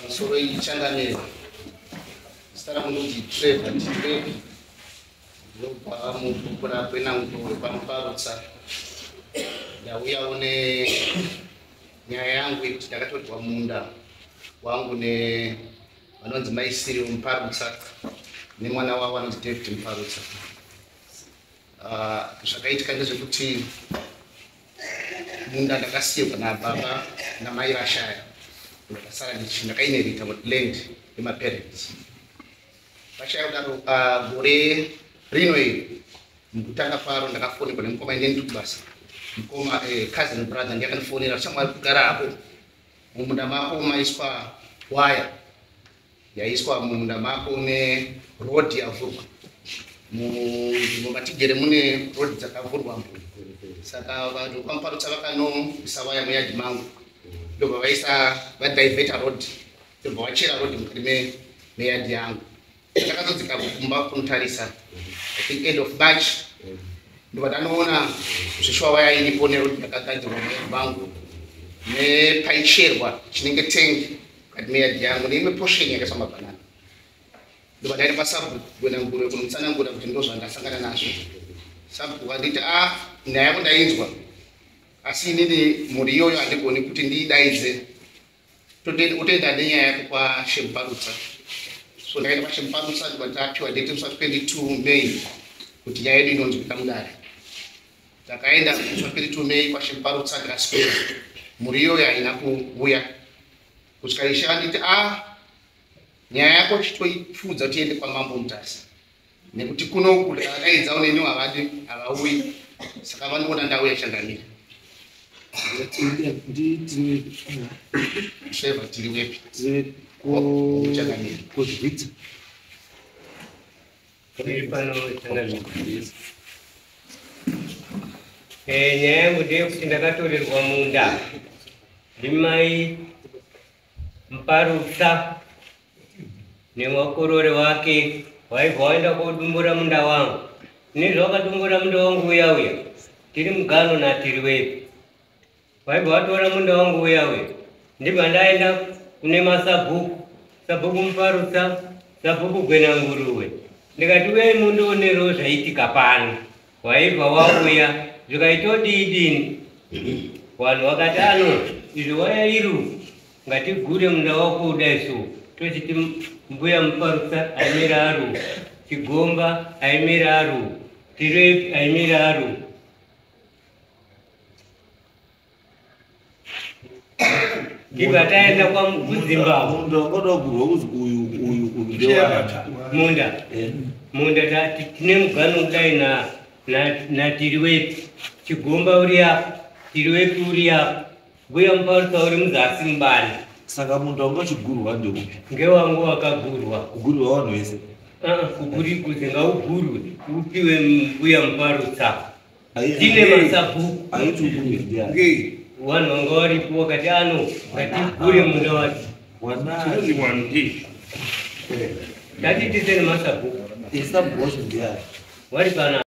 Solo i changaneri stara mundi treva tipe lopa mu kuna kwena ngo pamparutsa ya uyaone nyaya yangu yakatotwa munda wangu ne vanonzi maisiri mparutsa nemwana wavo anonzi David Mparutsa. Zvakaitika ndezvekuti munda ndakasiyirwa nababa namai vashaya, ndakasara ndakainherita land yemaparents. Vashaya kudaro gore rino iri mukutanga kwaro ndakafonirwa nemukoma ineni kubasa. Mukoma cousin brother ndakanifonera shamwari kugara hapo mumunda mako maiswa waya yaiswa mumunda mako ne road yavhurwa mumatigere mune road dzakavhurwa saka vanhu Pamparutsa vakanoisa waya muyadhi mangu ndobva vaisa vadivheta road ndobva vachera road mukati meyadhi yangu. Ndakatodzika kumba kunotarisa I think end of March ndobva ndanoona zvishwa waya iripo nerodi yakagadzirwa muyadhi mangu nepaicherwa chinenge tengi mukati meyadhi yangu neimwe portion yakaiswa mabhanana. Ndobva ndaenda pasabhuku kwenangura kunomutsanangura kuti ndozvandasangana nazvo. Sabhuku vanditi nyaya yako ndainzwa asi inini mhuri iyoyo handigoni kuti ndiidaidze utoenda nenyaya yako kwaShem Mparutsa. So ndakaenda kwaShem Mparutsa ndobva ndapiwa date musi 22 May kuti nyaya yedu inonzwika mudare. Ndakaenda musi 22 May kwaShem Mparutsa ndikaswera mhuri iyoyo haina kuuya kusvika ishe vanditi nyaya yako chitoipfudza tiende kwaMambo Mutasi nekuti kunoku ndakadaidza uneni havauyi saka vanoona ndauya changamira. Trevor tiri wepi changamira kuzvita nyaya yangu ndeyekuti ndakatorerwa munda ndimai Mparutsa newakorore wake waibva waenda kodumbura munda wangu. Inini zvawakadumbura munda wangu uya tiri mugano natiri wepi. Waibva watora munda wangu uya ndibva ndaenda kune masabhuku Mparutsa, sabhuku Gwenanguruwe ndikati uyai mundionerewo zvaitika pano. Waibva wauya zvikaitodidini vanhu vakati izvo waya iru ngatigure munda wako udai so tochiti mbuya Mparutsa aimira aru, Chigomba aimira aru, Tirepi aimira aru. Ndibva taenda kuZimbabwe munda tine mugano kudai naTiriwepi, Chigomba uri apa, Tiriwepi uri apa, mbuya Mparutsa uri muzasi mubani. Saka munda ungachigurwa ndokupi? Ngewangu wakagurwa. Kugurwa vanhu vese? Kuti ngaugurwe upiwe mbuya Mparutsa. Tine masabhuku vanhu vanga varipo vakati ngatigure munda wacho. Tatitise nemasabhuku Sabhuku wacho ndiyani? vari pana